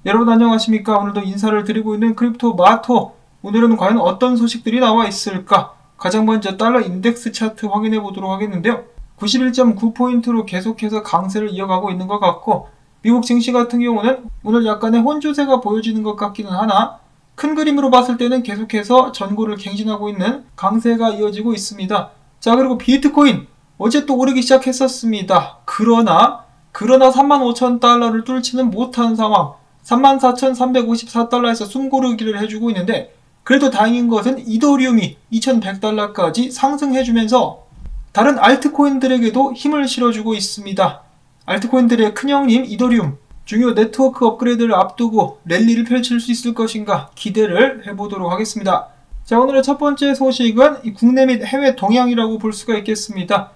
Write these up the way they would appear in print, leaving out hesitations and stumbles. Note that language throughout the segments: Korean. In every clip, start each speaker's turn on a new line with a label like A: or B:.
A: 여러분 안녕하십니까? 오늘도 인사를 드리고 있는 크립토 마토. 오늘은 과연 어떤 소식들이 나와 있을까? 가장 먼저 달러 인덱스 차트 확인해 보도록 하겠는데요. 91.9포인트로 계속해서 강세를 이어가고 있는 것 같고, 미국 증시 같은 경우는 오늘 약간의 혼조세가 보여지는 것 같기는 하나 큰 그림으로 봤을 때는 계속해서 전고를 갱신하고 있는 강세가 이어지고 있습니다. 자, 그리고 비트코인 어제 또 오르기 시작했었습니다. 그러나 35,000달러를 뚫지는 못한 상황, 34,354달러에서 숨고르기를 해주고 있는데, 그래도 다행인 것은 이더리움이 2,100달러까지 상승해주면서 다른 알트코인들에게도 힘을 실어주고 있습니다. 알트코인들의 큰형님 이더리움, 중요 네트워크 업그레이드를 앞두고 랠리를 펼칠 수 있을 것인가 기대를 해보도록 하겠습니다. 자, 오늘의 첫 번째 소식은 국내 및 해외 동향이라고 볼 수가 있겠습니다.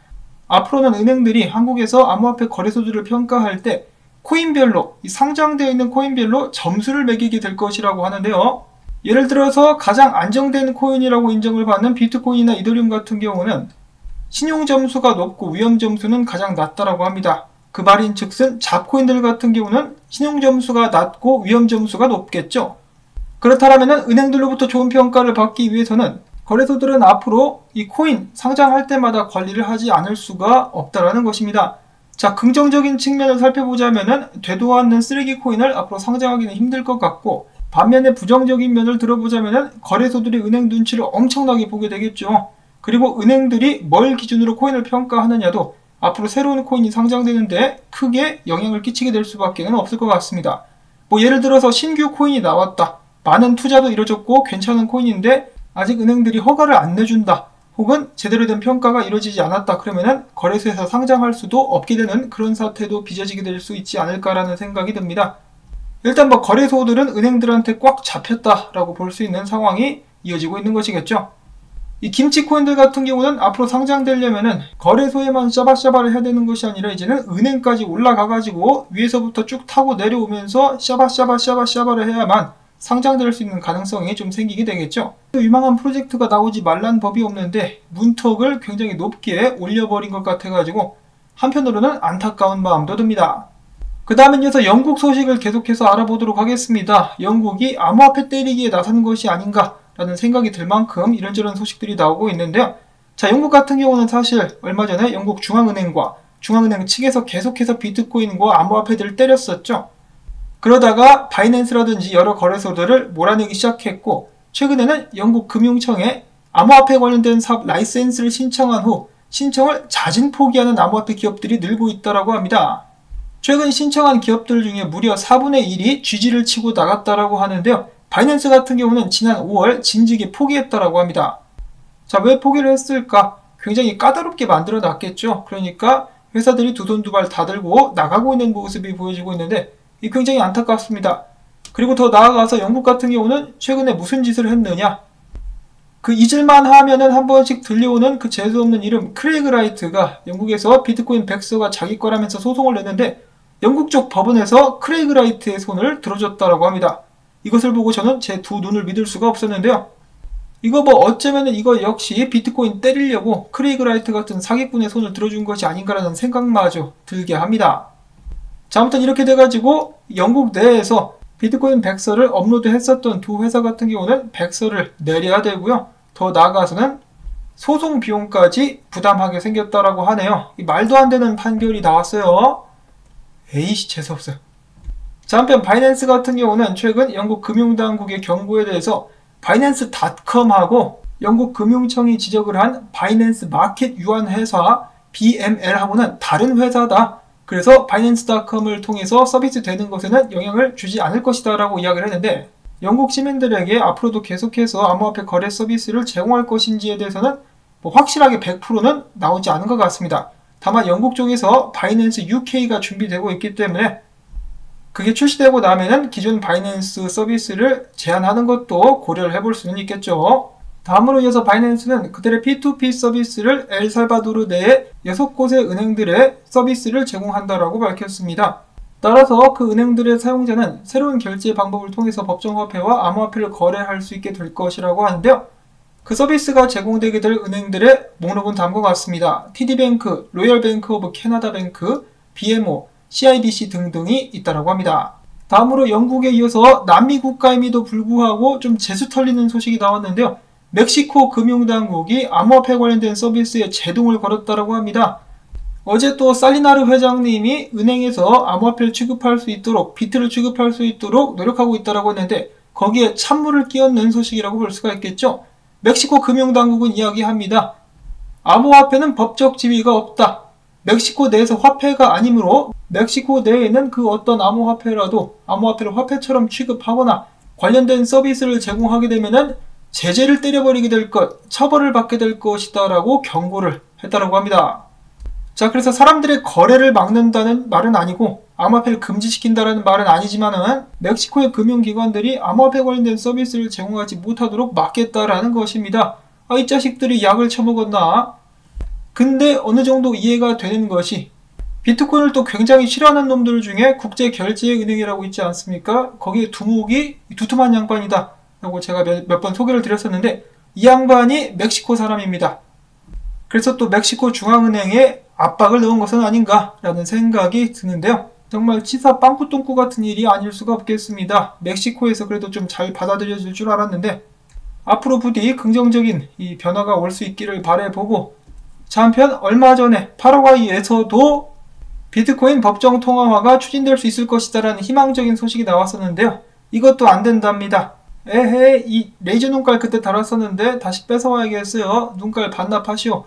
A: 앞으로는 은행들이 한국에서 암호화폐 거래소들을 평가할 때 코인별로, 상장되어 있는 코인별로 점수를 매기게 될 것이라고 하는데요. 예를 들어서 가장 안정된 코인이라고 인정을 받는 비트코인이나 이더리움 같은 경우는 신용점수가 높고 위험점수는 가장 낮다라고 합니다. 그 말인즉슨 잡코인들 같은 경우는 신용점수가 낮고 위험점수가 높겠죠. 그렇다면 은행들로부터 좋은 평가를 받기 위해서는 거래소들은 앞으로 이 코인 상장할 때마다 관리를 하지 않을 수가 없다라는 것입니다. 자, 긍정적인 측면을 살펴보자면은 되도 않는 쓰레기 코인을 앞으로 상장하기는 힘들 것 같고, 반면에 부정적인 면을 들어보자면은 거래소들이 은행 눈치를 엄청나게 보게 되겠죠. 그리고 은행들이 뭘 기준으로 코인을 평가하느냐도 앞으로 새로운 코인이 상장되는데 크게 영향을 끼치게 될 수밖에 없을 것 같습니다. 예를 들어서 신규 코인이 나왔다. 많은 투자도 이루어졌고 괜찮은 코인인데 아직 은행들이 허가를 안 내준다. 혹은 제대로 된 평가가 이루어지지 않았다. 그러면은 거래소에서 상장할 수도 없게 되는 그런 사태도 빚어지게 될 수 있지 않을까라는 생각이 듭니다. 일단 거래소들은 은행들한테 꽉 잡혔다라고 볼 수 있는 상황이 이어지고 있는 것이겠죠. 이 김치 코인들 같은 경우는 앞으로 상장되려면은 거래소에만 샤바샤바를 해야 되는 것이 아니라 이제는 은행까지 올라가가지고 위에서부터 쭉 타고 내려오면서 샤바샤바를 해야만 상장될 수 있는 가능성이 좀 생기게 되겠죠. 유망한 프로젝트가 나오지 말란 법이 없는데 문턱을 굉장히 높게 올려버린 것 같아가지고 한편으로는 안타까운 마음도 듭니다. 그 다음에 이어서 영국 소식을 계속해서 알아보도록 하겠습니다. 영국이 암호화폐 때리기에 나서는 것이 아닌가 라는 생각이 들 만큼 이런저런 소식들이 나오고 있는데요. 자, 영국 같은 경우는 사실 얼마 전에 영국 중앙은행과 중앙은행 측에서 계속해서 비트코인과 암호화폐들을 때렸었죠. 그러다가 바이낸스라든지 여러 거래소들을 몰아내기 시작했고, 최근에는 영국 금융청에 암호화폐 관련된 사업 라이센스를 신청한 후 신청을 자진 포기하는 암호화폐 기업들이 늘고 있다고 합니다. 최근 신청한 기업들 중에 무려 4분의 1이 쥐지를 치고 나갔다고 하는데요. 바이낸스 같은 경우는 지난 5월 진즉에 포기했다고 합니다. 자, 왜 포기를 했을까? 굉장히 까다롭게 만들어 놨겠죠. 그러니까 회사들이 두 손 두 발 다 들고 나가고 있는 모습이 보여지고 있는데 이 굉장히 안타깝습니다. 그리고 더 나아가서 영국 같은 경우는 최근에 무슨 짓을 했느냐? 그 잊을만 하면은 한 번씩 들려오는 그 재수없는 이름 크레이그 라이트가 영국에서 비트코인 백서가 자기 거라면서 소송을 냈는데 영국 쪽 법원에서 크레이그 라이트의 손을 들어줬다라고 합니다. 이것을 보고 저는 제 두 눈을 믿을 수가 없었는데요. 이거 어쩌면은 이거 역시 비트코인 때리려고 크레이그 라이트 같은 사기꾼의 손을 들어준 것이 아닌가라는 생각마저 들게 합니다. 자, 아무튼 이렇게 돼가지고 영국 내에서 비트코인 백서를 업로드했었던 두 회사 같은 경우는 백서를 내려야 되고요. 더 나아가서는 소송 비용까지 부담하게 생겼다라고 하네요. 이 말도 안 되는 판결이 나왔어요. 에이씨, 재수없어요. 자, 한편 바이낸스 같은 경우는 최근 영국 금융당국의 경고에 대해서 바이낸스닷컴하고 영국 금융청이 지적을 한 바이낸스 마켓 유한 회사 BML하고는 다른 회사다. 그래서 바이낸스닷컴을 통해서 서비스 되는 것에는 영향을 주지 않을 것이다 라고 이야기를 했는데, 영국 시민들에게 앞으로도 계속해서 암호화폐 거래 서비스를 제공할 것인지에 대해서는 확실하게 100%는 나오지 않은 것 같습니다. 다만 영국 쪽에서 바이낸스 UK가 준비되고 있기 때문에 그게 출시되고 나면은 기존 바이낸스 서비스를 제한하는 것도 고려를 해볼 수는 있겠죠. 다음으로 이어서 바이낸스는 그들의 P2P 서비스를 엘살바도르 내에 6곳의 은행들의 서비스를 제공한다라고 밝혔습니다. 따라서 그 은행들의 사용자는 새로운 결제 방법을 통해서 법정화폐와 암호화폐를 거래할 수 있게 될 것이라고 하는데요. 그 서비스가 제공되게 될 은행들의 목록은 다음과 같습니다. TD뱅크, 로열뱅크 오브 캐나다뱅크, BMO, CIBC 등등이 있다고 합니다. 다음으로 영국에 이어서 남미 국가임에도 불구하고 좀 재수 털리는 소식이 나왔는데요. 멕시코 금융당국이 암호화폐 관련된 서비스에 제동을 걸었다고 합니다. 어제 또 살리나르 회장님이 은행에서 암호화폐를 취급할 수 있도록, 비트를 취급할 수 있도록 노력하고 있다고 했는데 거기에 찬물을 끼얹는 소식이라고 볼 수가 있겠죠. 멕시코 금융당국은 이야기합니다. 암호화폐는 법적 지위가 없다. 멕시코 내에서 화폐가 아니므로 멕시코 내에는 그 어떤 암호화폐라도 암호화폐를 화폐처럼 취급하거나 관련된 서비스를 제공하게 되면은 제재를 때려버리게 될 것, 처벌을 받게 될 것이다 라고 경고를 했다고 합니다. 자, 그래서 사람들의 거래를 막는다는 말은 아니고 암호화폐를 금지시킨다는 말은 아니지만은 멕시코의 금융기관들이 암호화폐 관련된 서비스를 제공하지 못하도록 막겠다라는 것입니다. 아, 이 자식들이 약을 처먹었나? 근데 어느 정도 이해가 되는 것이 비트코인을 또 굉장히 싫어하는 놈들 중에 국제결제은행이라고 있지 않습니까? 거기에 두목이 두툼한 양반이다 라고 제가 몇 번 소개를 드렸었는데 이 양반이 멕시코 사람입니다. 그래서 또 멕시코 중앙은행에 압박을 넣은 것은 아닌가 라는 생각이 드는데요. 정말 치사 빵꾸똥꾸 같은 일이 아닐 수가 없겠습니다. 멕시코에서 그래도 좀 잘 받아들여질 줄 알았는데 앞으로 부디 긍정적인 이 변화가 올 수 있기를 바라보고, 자, 한편 얼마 전에 파라과이에서도 비트코인 법정 통화화가 추진될 수 있을 것이다라는 희망적인 소식이 나왔었는데요. 이것도 안 된답니다. 에헤, 이 레이저 눈깔 그때 달았었는데 다시 뺏어와야겠어요. 눈깔 반납하시오.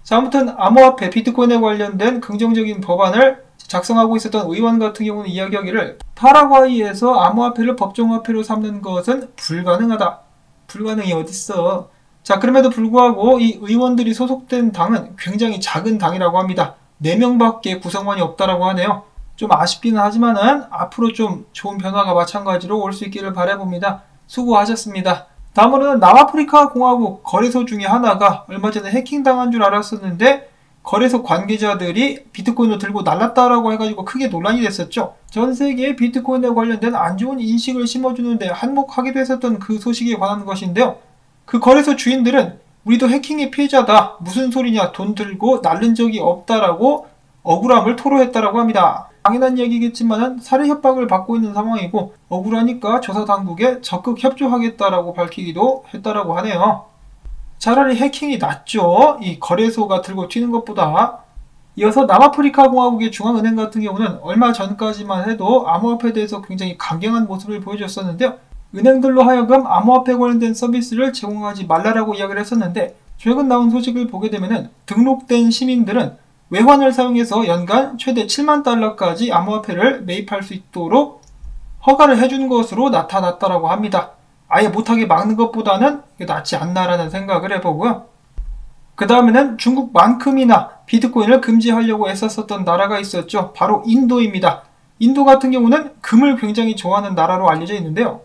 A: 자, 아무튼 암호화폐 비트코인에 관련된 긍정적인 법안을 작성하고 있었던 의원 같은 경우는 이야기하기를 파라과이에서 암호화폐를 법정화폐로 삼는 것은 불가능하다. 불가능이 어딨어. 자, 그럼에도 불구하고 이 의원들이 소속된 당은 굉장히 작은 당이라고 합니다. 4명밖에 구성원이 없다라고 하네요. 좀 아쉽기는 하지만은 앞으로 좀 좋은 변화가 마찬가지로 올 수 있기를 바라봅니다. 수고하셨습니다. 다음으로는 남아프리카 공화국 거래소 중에 하나가 얼마 전에 해킹당한 줄 알았었는데 거래소 관계자들이 비트코인을 들고 날랐다라고 해가지고 크게 논란이 됐었죠. 전 세계에 비트코인에 관련된 안 좋은 인식을 심어주는데 한몫하기도 했었던 그 소식에 관한 것인데요. 그 거래소 주인들은 우리도 해킹의 피해자다. 무슨 소리냐. 돈 들고 날른 적이 없다라고 억울함을 토로했다라고 합니다. 당연한 얘기겠지만은 살해 협박을 받고 있는 상황이고 억울하니까 조사 당국에 적극 협조하겠다라고 밝히기도 했다라고 하네요. 차라리 해킹이 낫죠. 이 거래소가 들고 튀는 것보다. 이어서 남아프리카 공화국의 중앙은행 같은 경우는 얼마 전까지만 해도 암호화폐에 대해서 굉장히 강경한 모습을 보여줬었는데요. 은행들로 하여금 암호화폐 관련된 서비스를 제공하지 말라라고 이야기를 했었는데 최근 나온 소식을 보게 되면은 등록된 시민들은 외환을 사용해서 연간 최대 7만 달러까지 암호화폐를 매입할 수 있도록 허가를 해준 것으로 나타났다라고 합니다. 아예 못하게 막는 것보다는 낫지 않나라는 생각을 해보고요. 그 다음에는 중국만큼이나 비트코인을 금지하려고 애썼었던 나라가 있었죠. 바로 인도입니다. 인도 같은 경우는 금을 굉장히 좋아하는 나라로 알려져 있는데요.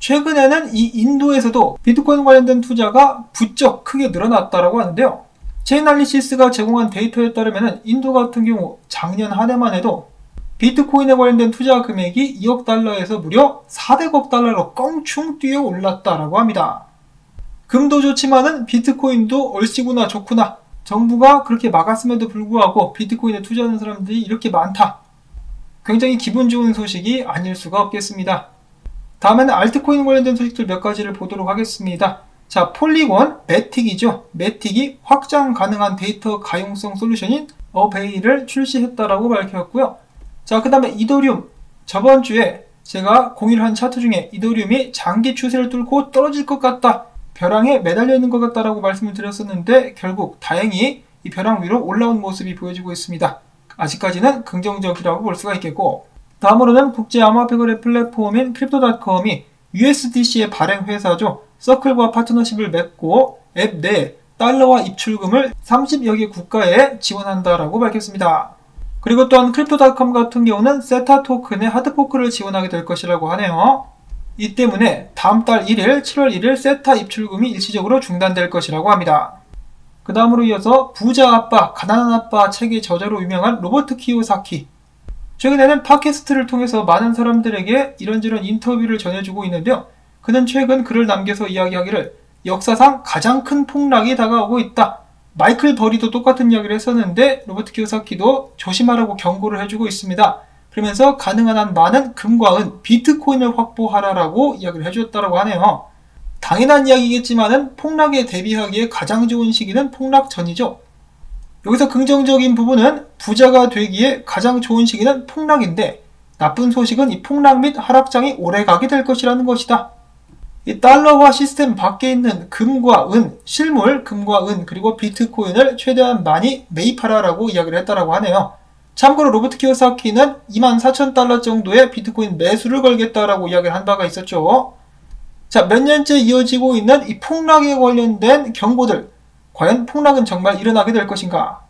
A: 최근에는 이 인도에서도 비트코인 관련된 투자가 부쩍 크게 늘어났다고 하는데요. 체인알리시스가 제공한 데이터에 따르면 인도 같은 경우 작년 한 해만 해도 비트코인에 관련된 투자 금액이 2억 달러에서 무려 400억 달러로 껑충 뛰어 올랐다고 합니다. 금도 좋지만은 비트코인도 얼씨구나 좋구나. 정부가 그렇게 막았음에도 불구하고 비트코인에 투자하는 사람들이 이렇게 많다. 굉장히 기분 좋은 소식이 아닐 수가 없겠습니다. 다음에는 알트코인 관련된 소식들 몇 가지를 보도록 하겠습니다. 자, 폴리곤, 매틱이죠. 매틱이 확장 가능한 데이터 가용성 솔루션인 어베이를 출시했다라고 밝혔고요. 자, 그 다음에 이더리움. 저번 주에 제가 공유를 한 차트 중에 이더리움이 장기 추세를 뚫고 떨어질 것 같다. 벼랑에 매달려 있는 것 같다라고 말씀을 드렸었는데 결국 다행히 이 벼랑 위로 올라온 모습이 보여지고 있습니다. 아직까지는 긍정적이라고 볼 수가 있겠고, 다음으로는 국제 암호화폐 거래 플랫폼인 크립토닷컴이 USDC의 발행 회사죠. 서클과 파트너십을 맺고 앱 내 달러화 입출금을 30여 개 국가에 지원한다라고 밝혔습니다. 그리고 또한 크립토닷컴 같은 경우는 세타 토큰의 하드포크를 지원하게 될 것이라고 하네요. 이 때문에 다음 달 1일, 7월 1일 세타 입출금이 일시적으로 중단될 것이라고 합니다. 그 다음으로 이어서 부자 아빠, 가난한 아빠 책의 저자로 유명한 로버트 키요사키. 최근에는 팟캐스트를 통해서 많은 사람들에게 이런저런 인터뷰를 전해주고 있는데요. 그는 최근 글을 남겨서 이야기하기를 역사상 가장 큰 폭락이 다가오고 있다. 마이클 버리도 똑같은 이야기를 했었는데 로버트 키요사키도 조심하라고 경고를 해주고 있습니다. 그러면서 가능한 한 많은 금과 은, 비트코인을 확보하라라고 이야기를 해주었다고 하네요. 당연한 이야기겠지만은 폭락에 대비하기에 가장 좋은 시기는 폭락 전이죠. 여기서 긍정적인 부분은 부자가 되기에 가장 좋은 시기는 폭락인데, 나쁜 소식은 이 폭락 및 하락장이 오래가게 될 것이라는 것이다. 이 달러화 시스템 밖에 있는 금과 은, 실물, 금과 은, 그리고 비트코인을 최대한 많이 매입하라라고 이야기를 했다라고 하네요. 참고로 로버트 키요사키는 24,000달러 정도의 비트코인 매수를 걸겠다라고 이야기를 한 바가 있었죠. 자, 몇 년째 이어지고 있는 이 폭락에 관련된 경고들, 과연 폭락은 정말 일어나게 될 것인가?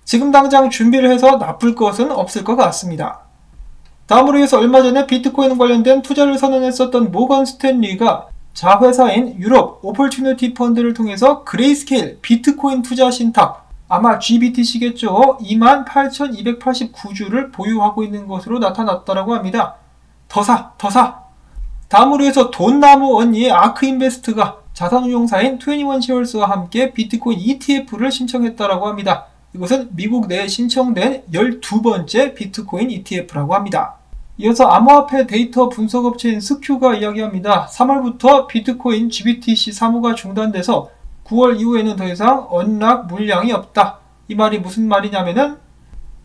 A: 지금 당장 준비를 해서 나쁠 것은 없을 것 같습니다. 다음으로 해서 얼마 전에 비트코인 관련된 투자를 선언했었던 모건 스탠리가 자회사인 유럽 오퍼튜니티 펀드를 통해서 그레이스케일 비트코인 투자 신탁, 아마 GBTC겠죠. 28,289주를 보유하고 있는 것으로 나타났다고 합니다. 더 사! 다음으로 해서 돈나무 언니의 아크인베스트가 자산운용사인 21시월스와 함께 비트코인 ETF를 신청했다고 합니다. 이것은 미국 내에 신청된 12번째 비트코인 ETF라고 합니다. 이어서 암호화폐 데이터 분석업체인 스큐가 이야기합니다. 3월부터 비트코인 GBTC 사무가 중단돼서 9월 이후에는 더 이상 언락 물량이 없다. 이 말이 무슨 말이냐면은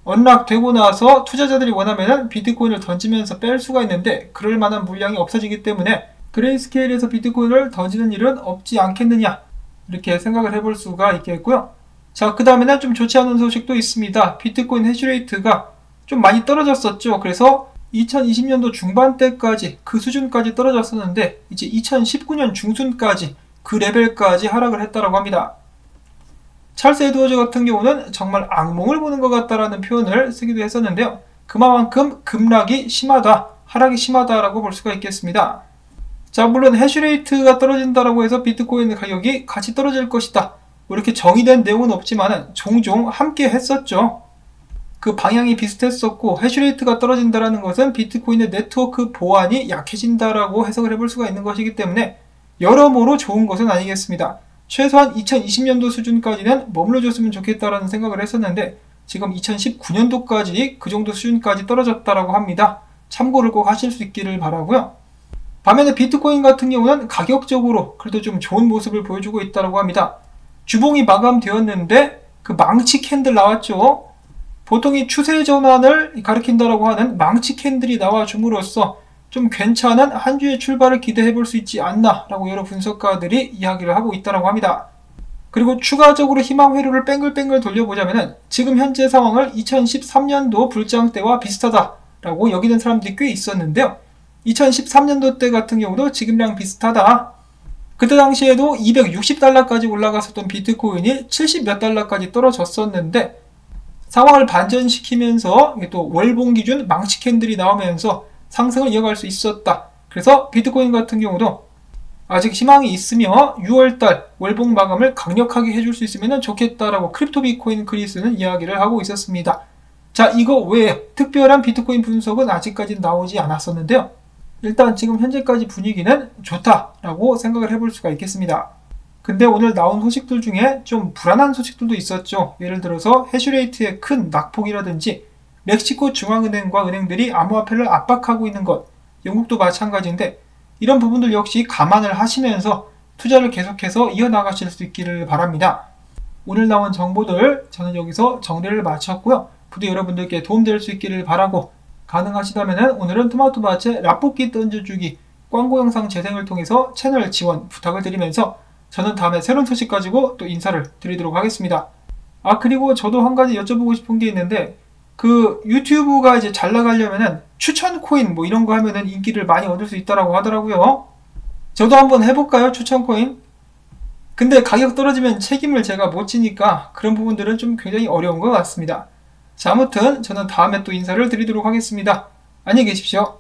A: 언락되고 나서 투자자들이 원하면은 비트코인을 던지면서 뺄 수가 있는데 그럴 만한 물량이 없어지기 때문에 그레이스케일에서 비트코인을 던지는 일은 없지 않겠느냐, 이렇게 생각을 해볼 수가 있겠고요. 자, 그 다음에는 좀 좋지 않은 소식도 있습니다. 비트코인 해시레이트가 좀 많이 떨어졌었죠. 그래서 2020년도 중반 때까지 그 수준까지 떨어졌었는데 이제 2019년 중순까지 그 레벨까지 하락을 했다고 합니다. 찰스 에드워즈 같은 경우는 정말 악몽을 보는 것 같다라는 표현을 쓰기도 했었는데요. 그만큼 급락이 심하다, 하락이 심하다라고 볼 수가 있겠습니다. 자, 물론 해시레이트가 떨어진다라고 해서 비트코인 가격이 같이 떨어질 것이다, 이렇게 정의된 내용은 없지만 종종 함께 했었죠. 그 방향이 비슷했었고, 해시레이트가 떨어진다는 것은 비트코인의 네트워크 보안이 약해진다라고 해석을 해볼 수가 있는 것이기 때문에 여러모로 좋은 것은 아니겠습니다. 최소한 2020년도 수준까지는 머물러줬으면 좋겠다라는 생각을 했었는데 지금 2019년도까지 그 정도 수준까지 떨어졌다라고 합니다. 참고를 꼭 하실 수 있기를 바라고요. 반면에 비트코인 같은 경우는 가격적으로 그래도 좀 좋은 모습을 보여주고 있다고 합니다. 주봉이 마감되었는데 그 망치 캔들 나왔죠. 보통 이 추세 전환을 가리킨다라고 하는 망치 캔들이 나와줌으로써 좀 괜찮은 한 주의 출발을 기대해 볼 수 있지 않나 라고 여러 분석가들이 이야기를 하고 있다고 합니다. 그리고 추가적으로 희망 회로를 뺑글뺑글 돌려보자면 지금 현재 상황을 2013년도 불장 때와 비슷하다라고 여기는 사람들이 꽤 있었는데요. 2013년도 때 같은 경우도 지금랑 비슷하다. 그때 당시에도 260달러까지 올라갔었던 비트코인이 70몇 달러까지 떨어졌었는데 상황을 반전시키면서 또 월봉 기준 망치 캔들이 나오면서 상승을 이어갈 수 있었다. 그래서 비트코인 같은 경우도 아직 희망이 있으며 6월달 월봉 마감을 강력하게 해줄 수 있으면 좋겠다라고 크립토 비트코인 크리스는 이야기를 하고 있었습니다. 자, 이거 외에 특별한 비트코인 분석은 아직까지 나오지 않았었는데요. 일단 지금 현재까지 분위기는 좋다라고 생각을 해볼 수가 있겠습니다. 근데 오늘 나온 소식들 중에 좀 불안한 소식들도 있었죠. 예를 들어서 해시레이트의 큰 낙폭이라든지 멕시코 중앙은행과 은행들이 암호화폐를 압박하고 있는 것, 영국도 마찬가지인데 이런 부분들 역시 감안을 하시면서 투자를 계속해서 이어나가실 수 있기를 바랍니다. 오늘 나온 정보들 저는 여기서 정리를 마쳤고요. 부디 여러분들께 도움될 수 있기를 바라고, 가능하시다면 오늘은 토마토밭의 라볶이 던져주기 광고 영상 재생을 통해서 채널 지원 부탁을 드리면서 저는 다음에 새로운 소식 가지고 또 인사를 드리도록 하겠습니다. 아, 그리고 저도 한 가지 여쭤보고 싶은 게 있는데 그 유튜브가 이제 잘 나가려면은 추천 코인 뭐 이런 거 하면은 인기를 많이 얻을 수 있다라고 하더라고요. 저도 한번 해볼까요? 추천 코인? 근데 가격 떨어지면 책임을 제가 못 지니까 그런 부분들은 좀 굉장히 어려운 것 같습니다. 자, 아무튼 저는 다음에 또 인사를 드리도록 하겠습니다. 안녕히 계십시오.